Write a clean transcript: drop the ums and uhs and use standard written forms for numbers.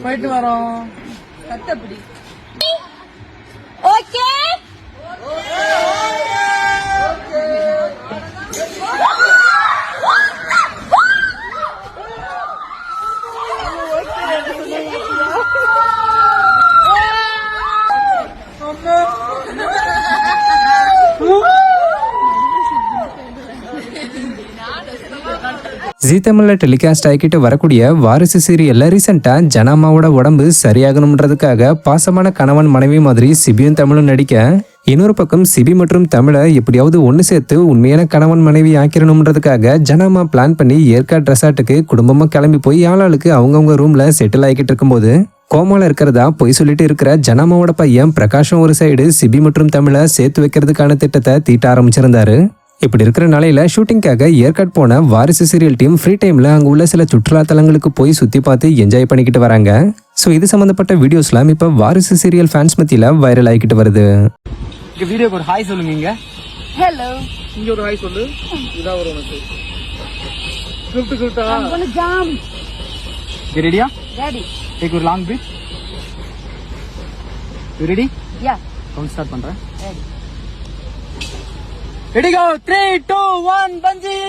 போயிட்டு வரோம். கத்தப்படி. Okay G தமிழ்ல டெலிகாஸ்ட் ஆகிட்டு வரக்கூடிய வாரிசு சீரியல்ல ரீசெண்டா ஜனாமாவோட உடம்பு சரியாகணும்ன்றதுக்காக பாசமான கணவன் மனைவி மாதிரி சிபியும் தமிழும் நடிக்க, இன்னொரு பக்கம் சிபி மற்றும் தமிழை எப்படியாவது ஒன்று சேர்த்து உண்மையான கணவன் மனைவி ஆக்கிரணும்ன்றதுக்காக ஜனாமா பிளான் பண்ணி ஏற்காடு ரெசார்ட்டுக்கு குடும்பமா கிளம்பி போய் ஆளாளுக்கு அவங்கவுங்க ரூம்ல செட்டில் ஆகிக்கிட்டு இருக்கும்போது கோமால இருக்கிறதா பொய் சொல்லிட்டு இருக்கிற ஜனாமாவோட பையன் பிரகாஷம் ஒரு சைடு சிபி மற்றும் தமிழை சேர்த்து வைக்கிறதுக்கான திட்டத்தை தீட்ட ஆரம்பிச்சிருந்தாரு. இப்படி இருக்கிற நாளையில ஷூட்டிங்காக ஏற்காடு போன வாரிசு சீரியல் டீம் ஃப்ரீ டைம்ல அங்க உள்ள சில சுற்றுலா தலங்களுக்கு போய் சுத்தி பார்த்து என்ஜாய் பண்ணிக்கிட்டு வராங்க. ஸோ இது சம்பந்தப்பட்ட வீடியோஸ்லாம் இப்ப வாரிசு சீரியல் ஃபேன்ஸ் மத்தியில வைரல் ஆகிக்கிட்டு வருது. வீடியோக்கு ஒரு ஹாய் சொல்லுங்க. இங்க ஹலோ இங்க ஒரு ஹாய் சொல்லு. இதான் ஒரு உனக்கு gift. I'm gonna jump. You ready? Ready. Take a long breath. You ready? Yeah. Count start பண்றேன். Ready. Ready go. 3 2 1 bungee.